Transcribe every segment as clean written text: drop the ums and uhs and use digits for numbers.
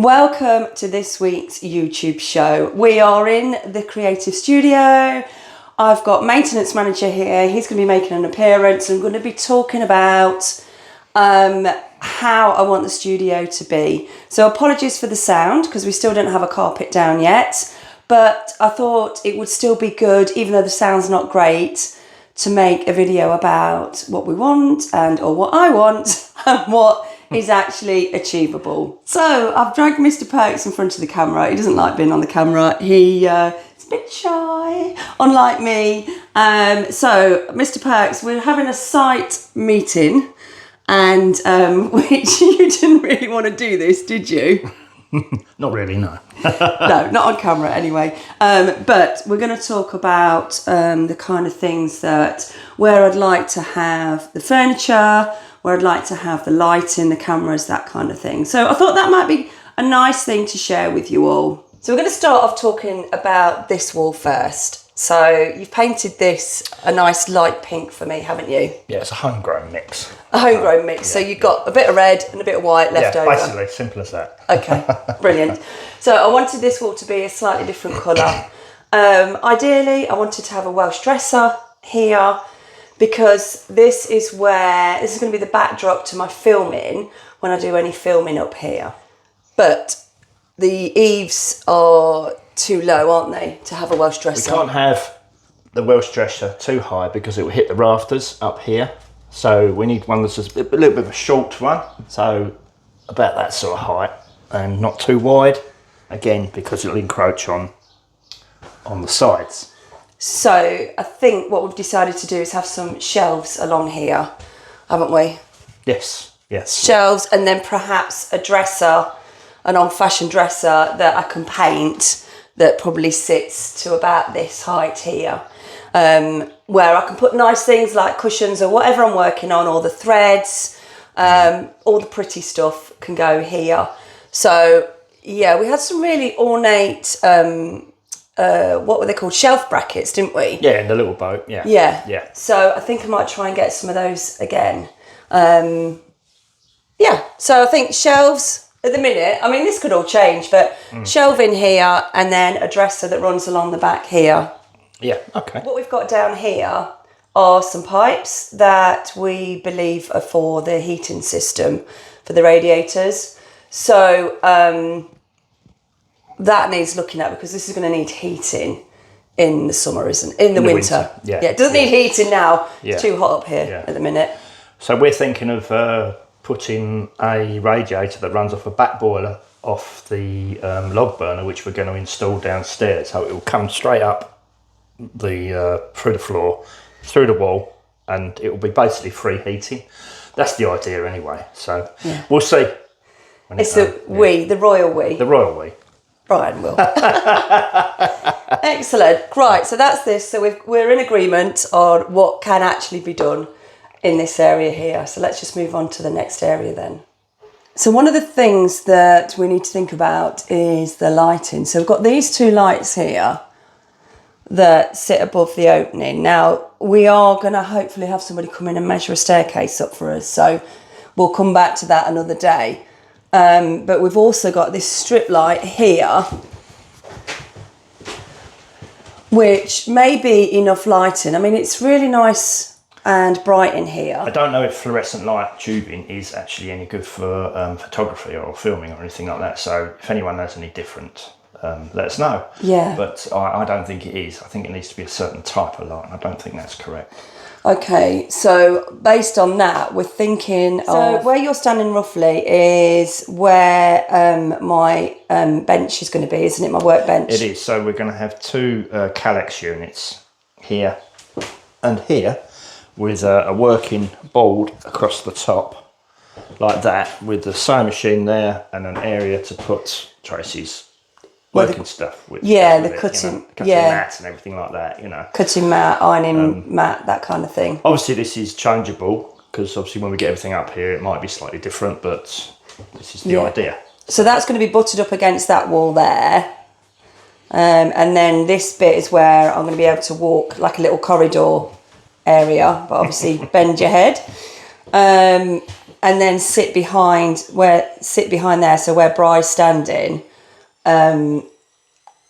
Welcome to this week's YouTube show. We are in the creative studio. I've got maintenance manager here. He's going to be making an appearance. I'm going to be talking about how I want the studio to be. So apologies for the sound because we still don't have a carpet down yet. But I thought it would still be good, even though the sound's not great, to make a video about what we want or what I want and what is actually achievable. So I've dragged Mr. Perks in front of the camera. He doesn't like being on the camera. He's a bit shy, unlike me. So Mr. Perks, we're having a site meeting, and which you didn't really want to do this, did you? Not really, no. No, not on camera anyway. But we're going to talk about the kind of things where I'd like to have the furniture, where I'd like to have the lighting, the cameras, that kind of thing. So I thought that might be a nice thing to share with you all. So we're going to start off talking about this wall first. So you've painted this a nice light pink for me, haven't you? Yeah, it's a homegrown mix. A homegrown mix. So you've got a bit of red and a bit of white left over. Basically, simple as that. Okay, brilliant. So I wanted this wall to be a slightly different colour. Ideally, I wanted to have a Welsh dresser here, because this is going to be the backdrop to my filming when I do any filming up here. But the eaves are too low, aren't they, to have a Welsh dresser? We can't have the Welsh dresser too high because it will hit the rafters up here. So we need one that's just a little bit of a short one, so about that sort of height, and not too wide, again, because it'll encroach on the sides. So I think what we've decided to do is have some shelves along here, haven't we? Yes. Shelves, and then perhaps a dresser, an old-fashioned dresser that I can paint that probably sits to about this height here, where I can put nice things like cushions or whatever I'm working on, or the threads, all the pretty stuff can go here. So yeah, we had some really ornate what were they called? Shelf brackets, didn't we? Yeah, in the little boat, yeah. Yeah. So I think I might try and get some of those again. Yeah, so I think shelves at the minute, I mean, this could all change, but shelving here and then a dresser that runs along the back here. Yeah, okay. What we've got down here are some pipes that we believe are for the heating system for the radiators. So that needs looking at, because this is going to need heating in the summer, in the winter. Yeah, it doesn't need heating now. Yeah. It's too hot up here at the minute. So we're thinking of putting a radiator that runs off a back boiler off the log burner, which we're going to install downstairs. So it will come straight up through the floor, through the wall, and it will be basically free heating. That's the idea anyway. So we'll see. It's the royal we. The royal we. Brian will. Excellent. Right, so that's this. So we're in agreement on what can actually be done in this area here. So let's just move on to the next area then. So one of the things that we need to think about is the lighting. So we've got these two lights here that sit above the opening. Now, we are going to hopefully have somebody come in and measure a staircase up for us. So we'll come back to that another day. But we've also got this strip light here, which may be enough lighting. I mean, it's really nice and bright in here. I don't know if fluorescent light tubing is actually any good for photography or filming or anything like that. So if anyone knows any different, let us know. Yeah. But I don't think it is. I think it needs to be a certain type of light, and I don't think that's correct. Okay, so based on that, we're thinking of where you're standing roughly is where my bench is going to be, isn't it? My workbench. It is. So we're going to have two Calyx units here and here, with a working board across the top, like that, with the sewing machine there and an area to put Tracy's working stuff with. Yeah, the cutting mats and everything like that, Cutting mat, ironing mat, that kind of thing. Obviously this is changeable, because obviously when we get everything up here it might be slightly different, but this is the idea. So that's going to be butted up against that wall there. And then this bit is where I'm going to be able to walk, like a little corridor area, but obviously bend your head. and then sit behind there. So where Bry's standing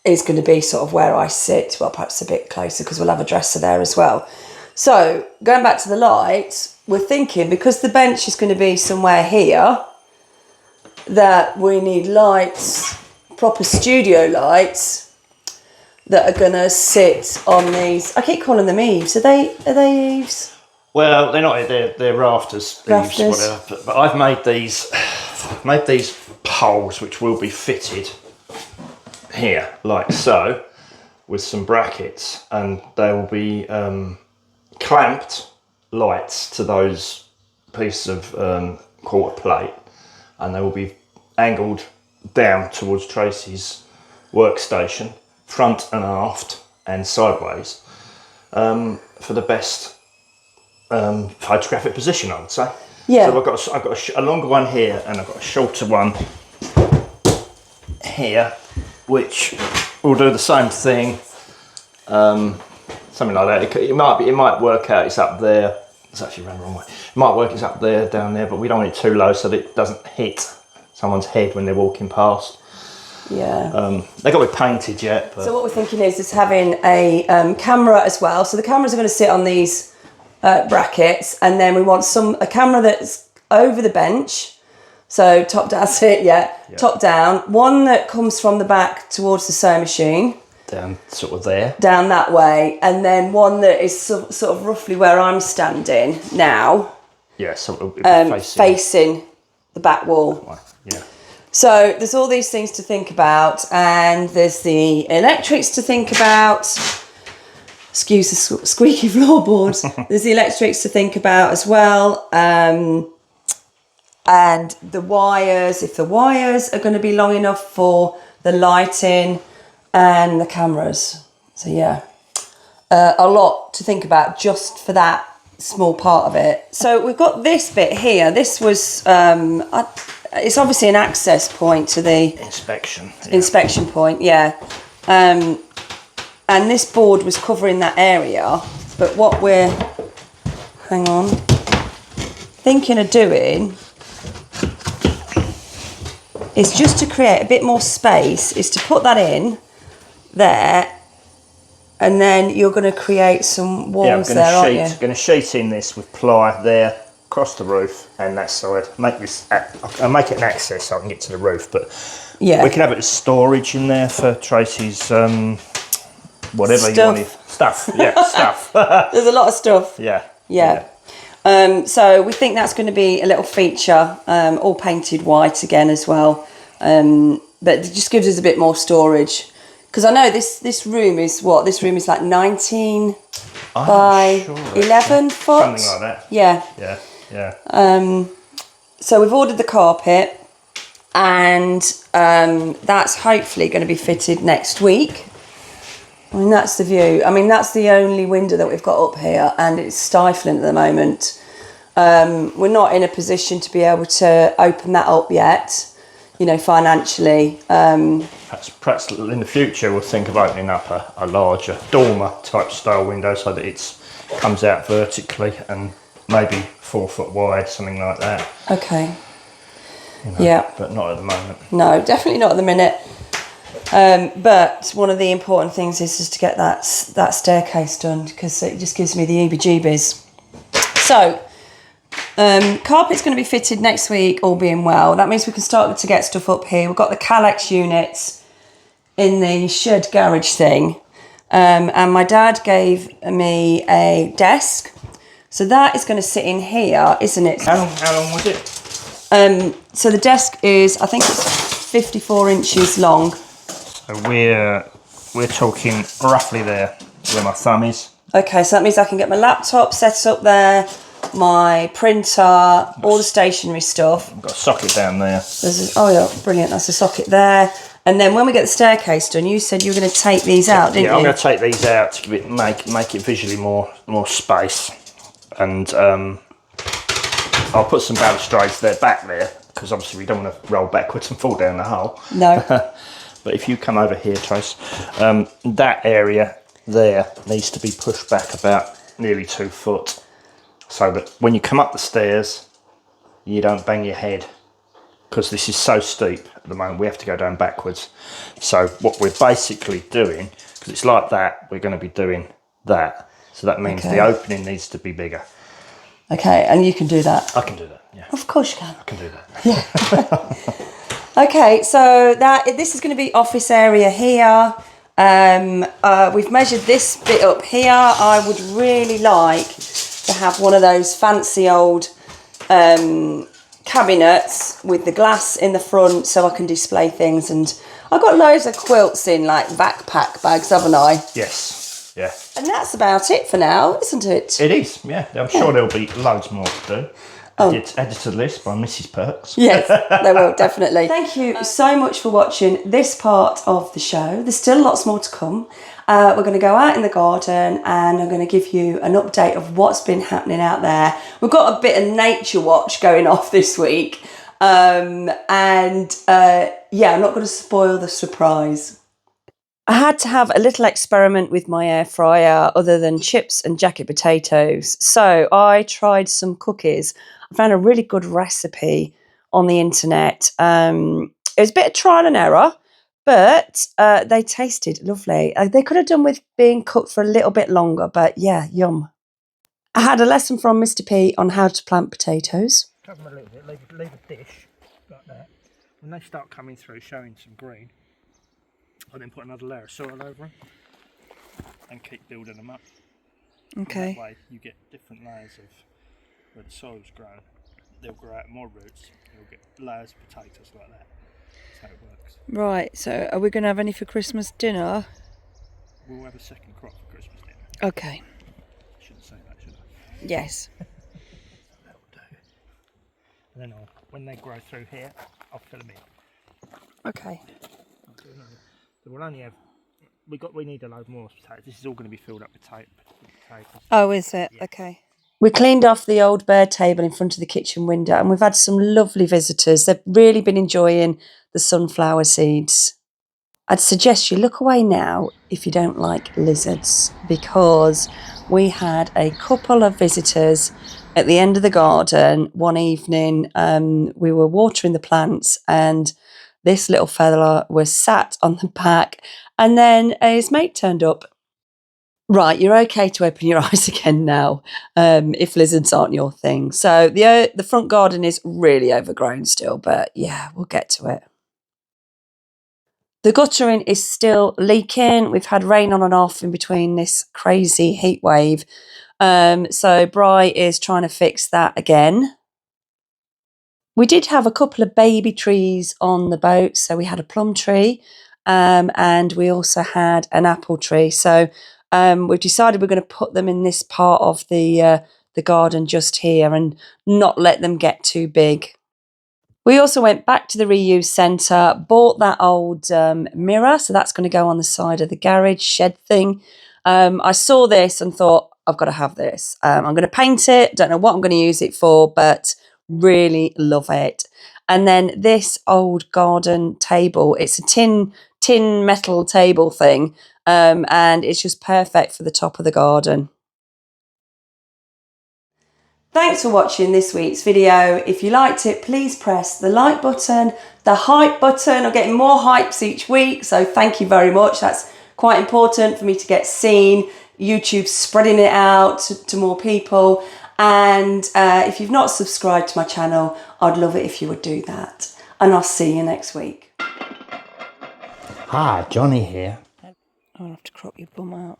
is going to be sort of where I sit. Well, perhaps a bit closer because we'll have a dresser there as well. So going back to the lights, we're thinking because the bench is going to be somewhere here, that we need lights, proper studio lights that are going to sit on these. I keep calling them eaves. Are they eaves? Well, they're not. They're rafters. Rafters. Eaves, whatever. But I've made these poles which will be fitted here, like so, with some brackets, and they will be clamped lights to those pieces of quarter plate, and they will be angled down towards Tracy's workstation, front and aft and sideways, for the best photographic position, I would say. Yeah. So I've got a longer one here, and I've got a shorter one here, which will do the same thing. Something like that. It might work out. It's up there. It's actually run the wrong way. It might work. It's up there, down there, but we don't want it too low so that it doesn't hit someone's head when they're walking past. Yeah. They've got to be painted yet. But... So what we're thinking is having a camera as well. So the cameras are going to sit on these brackets, and then we want a camera that's over the bench. So top down, top down. One that comes from the back towards the sewing machine. Down sort of there. Down that way, and then one that is sort of roughly where I'm standing now. Yeah, so it'll be facing the back wall. Yeah. So there's all these things to think about, and there's the electrics to think about. Excuse the squeaky floorboards. There's the electrics to think about as well. And the wires, if the wires are going to be long enough for the lighting and the cameras. So yeah, a lot to think about just for that small part of it. So we've got this bit here. This was, it's obviously an access point to the inspection point, yeah. And this board was covering that area, but what we're, thinking of doing is just to create a bit more space, is to put that in there, and then you're going to create some walls there, aren't you? I'm going to sheet in this with ply there, across the roof and that side. I'll make it an access so I can get to the roof, but yeah, we can have it as storage in there for Tracy's whatever you want. Stuff, yeah, stuff. There's a lot of stuff. Yeah. So we think that's going to be a little feature, all painted white again as well. But it just gives us a bit more storage. Because I know this room is what? This room is like 19 by 11 foot? Something like that. Yeah. So we've ordered the carpet, and that's hopefully going to be fitted next week. I mean, that's the view. I mean, that's the only window that we've got up here, and it's stifling at the moment. We're not in a position to be able to open that up yet, financially. Perhaps in the future we'll think of opening up a larger dormer type style window so that it comes out vertically and maybe 4 foot wide, something like that. Okay. Yeah. But not at the moment. No, definitely not at the minute. But one of the important things is to get that staircase done, because it just gives me the heebie-jeebies. So, carpet's going to be fitted next week, all being well. That means we can start to get stuff up here. We've got the Calex units in the shed garage thing. And my dad gave me a desk. So that is going to sit in here, isn't it? How long was it? So the desk is, I think it's 54 inches long. So we're talking roughly there where my thumb is. Okay, so that means I can get my laptop set up there, my printer, all the stationery stuff. I've got a socket down there. Oh yeah, brilliant, that's a socket there. And then when we get the staircase done, you said you were going to take these out, didn't you? Yeah, I'm going to take these out to give it, make it visually more space. And I'll put some balustrades back there, because obviously we don't want to roll backwards and fall down the hole. No. But if you come over here, Trace, that area there needs to be pushed back about nearly 2 foot, so that when you come up the stairs, you don't bang your head, because this is so steep at the moment. We have to go down backwards. So what we're basically doing, because it's like that, we're going to be doing that. So that means the opening needs to be bigger. Okay, and you can do that? I can do that, yeah. Of course you can. I can do that. Yeah. Okay, so this is going to be office area here. We've measured this bit up here. I would really like to have one of those fancy old cabinets with the glass in the front so I can display things. And I've got loads of quilts in like backpack bags, haven't I? Yes, yeah. And that's about it for now, isn't it? It is, yeah. I'm sure there'll be loads more to do. Added to the list by Mrs. Perks. Yes, they will, definitely. Thank you so much for watching this part of the show. There's still lots more to come. We're going to go out in the garden and I'm going to give you an update of what's been happening out there. We've got a bit of nature watch going off this week. Yeah, I'm not going to spoil the surprise. I had to have a little experiment with my air fryer other than chips and jacket potatoes. So I tried some cookies. I found a really good recipe on the internet. It was a bit of trial and error, but they tasted lovely. They could have done with being cooked for a little bit longer, but yeah, yum. I had a lesson from Mr. P on how to plant potatoes. Cover them a little bit, leave a dish like that. When they start coming through, showing some green, I then put another layer of soil over them and keep building them up. Okay. And that way you get different layers of where the soil's grown. They'll grow out more roots. You'll get layers of potatoes like that. That's how it works. Right, so are we going to have any for Christmas dinner? We'll have a second crop for Christmas dinner. Okay. I shouldn't say that, should I? Yes. That'll do. And then when they grow through here, I'll fill them in. Okay. So we'll only have. We need a load more potatoes. This is all going to be filled up with potatoes. Oh, is it? Yeah. Okay. We cleaned off the old bird table in front of the kitchen window and we've had some lovely visitors. They've really been enjoying the sunflower seeds. I'd suggest you look away now if you don't like lizards, because we had a couple of visitors at the end of the garden one evening. We were watering the plants and this little fella was sat on the back and then his mate turned up. Right, you're okay to open your eyes again now if lizards aren't your thing. So the front garden is really overgrown still, but yeah, we'll get to it. The guttering is still leaking. We've had rain on and off in between this crazy heat wave. So Bri is trying to fix that again. We did have a couple of baby trees on the boat. So we had a plum tree and we also had an apple tree. So we've decided we're going to put them in this part of the garden just here and not let them get too big. We also went back to the reuse centre, bought that old mirror. So that's going to go on the side of the garage shed thing. I saw this and thought, I've got to have this. I'm going to paint it. Don't know what I'm going to use it for, but really love it. And then this old garden table, it's a tin metal table thing. And it's just perfect for the top of the garden. Thanks for watching this week's video. If you liked it, please press the like button, the hype button. I'm getting more hypes each week, so thank you very much. That's quite important for me to get seen. YouTube's spreading it out to more people. And if you've not subscribed to my channel, I'd love it if you would do that. And I'll see you next week. Hi, Johnny here. I'll have to crop your bum out.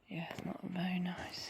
Yeah, it's not very nice.